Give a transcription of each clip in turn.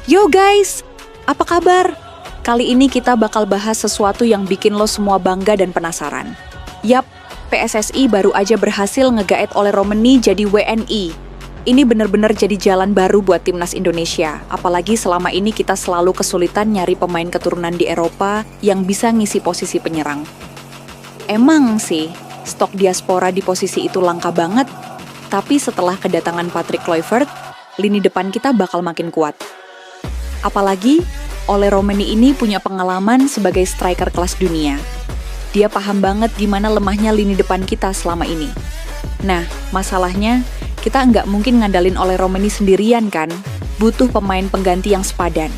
Yo guys, apa kabar? Kali ini kita bakal bahas sesuatu yang bikin lo semua bangga dan penasaran. Yap, PSSI baru aja berhasil ngegaet oleh Romeni jadi WNI. Ini bener-bener jadi jalan baru buat timnas Indonesia. Apalagi selama ini kita selalu kesulitan nyari pemain keturunan di Eropa yang bisa ngisi posisi penyerang. Emang sih, stok diaspora di posisi itu langka banget. Tapi setelah kedatangan Patrick Kluivert, lini depan kita bakal makin kuat. Apalagi, Ole Romeni ini punya pengalaman sebagai striker kelas dunia. Dia paham banget gimana lemahnya lini depan kita selama ini. Nah, masalahnya, kita nggak mungkin ngandalin Ole Romeni sendirian kan? Butuh pemain pengganti yang sepadan.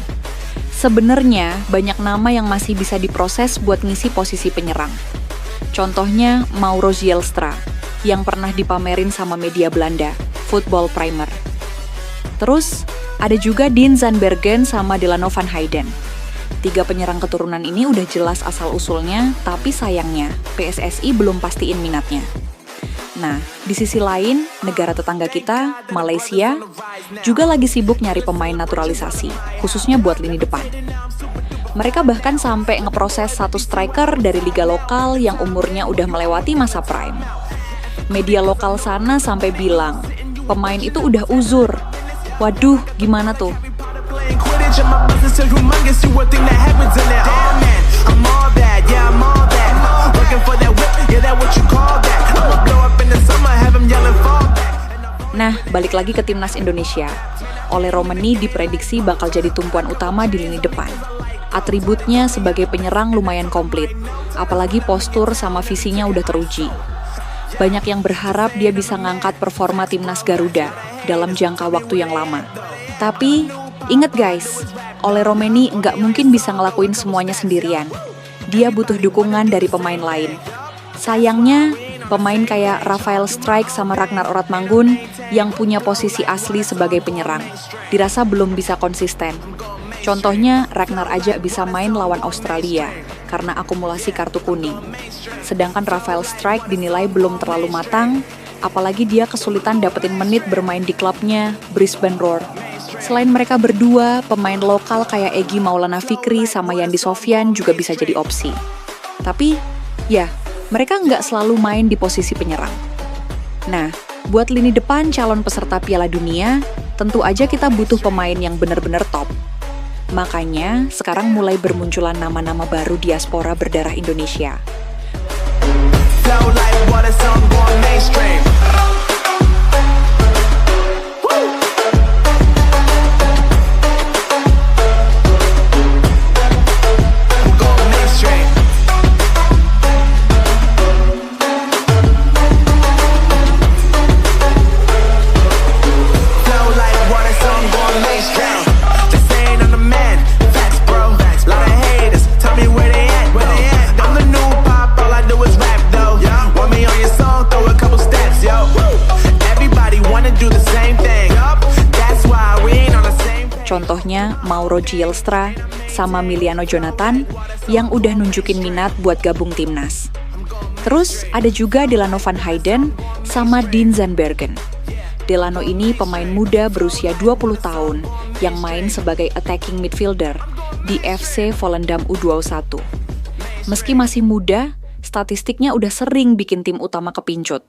Sebenarnya, banyak nama yang masih bisa diproses buat ngisi posisi penyerang. Contohnya, Mauro Zylstra, yang pernah dipamerin sama media Belanda, Football Primer. Terus, ada juga Dean Zandbergen sama Delano van Heyden. 3 penyerang keturunan ini udah jelas asal-usulnya, tapi sayangnya PSSI belum pastiin minatnya. Nah, di sisi lain, negara tetangga kita, Malaysia, juga lagi sibuk nyari pemain naturalisasi, khususnya buat lini depan. Mereka bahkan sampai ngeproses 1 striker dari liga lokal yang umurnya udah melewati masa prime. Media lokal sana sampai bilang, pemain itu udah uzur. Waduh, gimana tuh? Nah, balik lagi ke timnas Indonesia. Ole Romeni diprediksi bakal jadi tumpuan utama di lini depan. Atributnya sebagai penyerang lumayan komplit, apalagi postur sama visinya udah teruji. Banyak yang berharap dia bisa ngangkat performa timnas Garuda dalam jangka waktu yang lama. Tapi, inget guys, Ole Romeni nggak mungkin bisa ngelakuin semuanya sendirian. Dia butuh dukungan dari pemain lain. Sayangnya, pemain kayak Rafael Strijk sama Ragnar Oratmangun yang punya posisi asli sebagai penyerang, dirasa belum bisa konsisten. Contohnya, Ragnar aja bisa main lawan Australia karena akumulasi kartu kuning. Sedangkan Rafael Strijk dinilai belum terlalu matang, apalagi dia kesulitan dapetin menit bermain di klubnya, Brisbane Roar. Selain mereka berdua, pemain lokal kayak Egy Maulana Fikri sama Yandi Sofyan juga bisa jadi opsi. Tapi, ya, mereka nggak selalu main di posisi penyerang. Nah, buat lini depan calon peserta Piala Dunia, tentu aja kita butuh pemain yang benar-benar top. Makanya, sekarang mulai bermunculan nama-nama baru diaspora berdarah Indonesia. Flow like water, song going mainstream. Contohnya Mauro Zylstra sama Miliano Jonathan yang udah nunjukin minat buat gabung timnas. Terus ada juga Delano van Heyden sama Dean Zandbergen. Delano ini pemain muda berusia 20 tahun yang main sebagai attacking midfielder di FC Volendam U21. Meski masih muda, statistiknya udah sering bikin tim utama kepincut.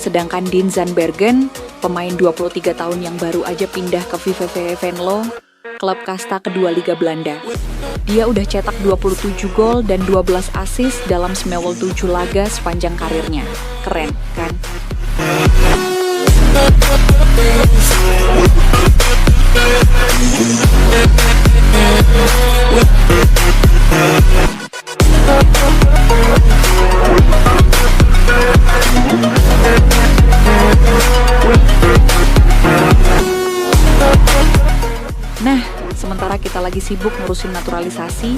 Sedangkan Dean Zandbergen, pemain 23 tahun yang baru aja pindah ke VVV Venlo, klub kasta kedua Liga Belanda. Dia udah cetak 27 gol dan 12 assist dalam semewel 7 laga sepanjang karirnya. Keren, kan? lagi sibuk ngurusin naturalisasi,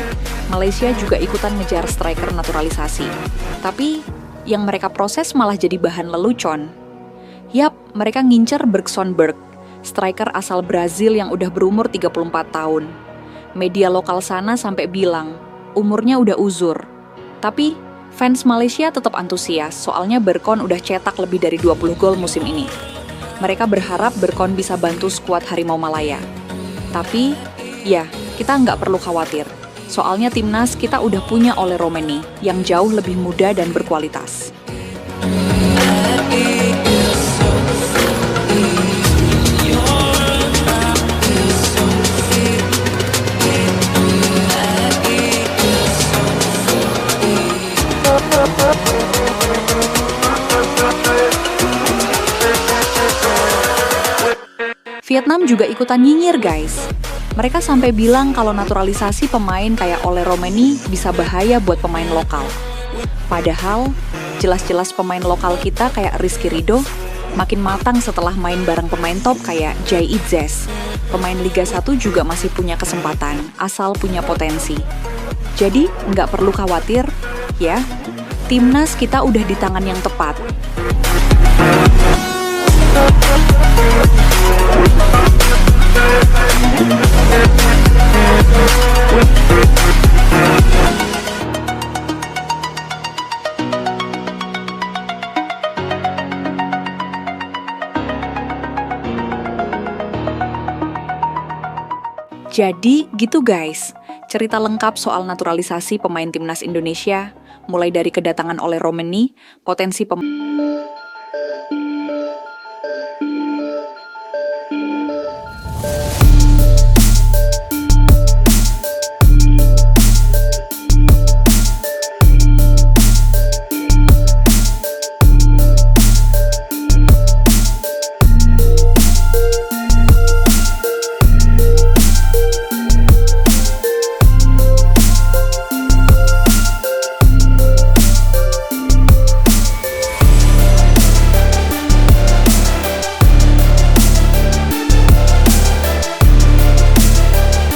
Malaysia juga ikutan ngejar striker naturalisasi. Tapi, yang mereka proses malah jadi bahan lelucon. Yap, mereka ngincer Bergson Berg, striker asal Brazil yang udah berumur 34 tahun. Media lokal sana sampai bilang, umurnya udah uzur. Tapi, fans Malaysia tetap antusias, soalnya Bergson udah cetak lebih dari 20 gol musim ini. Mereka berharap Bergson bisa bantu skuad Harimau Malaya. Tapi, ya, kita nggak perlu khawatir. Soalnya timnas kita udah punya Ole Romeni yang jauh lebih muda dan berkualitas. Vietnam juga ikutan nyinyir, guys. Mereka sampai bilang kalau naturalisasi pemain kayak Ole Romeni bisa bahaya buat pemain lokal. Padahal, jelas-jelas pemain lokal kita kayak Rizky Ridho makin matang setelah main bareng pemain top kayak Jai Itzes. Pemain Liga 1 juga masih punya kesempatan, asal punya potensi. Jadi, nggak perlu khawatir, ya. Timnas kita udah di tangan yang tepat. Jadi gitu guys, cerita lengkap soal naturalisasi pemain timnas Indonesia, mulai dari kedatangan Ole Romeni, potensi pemain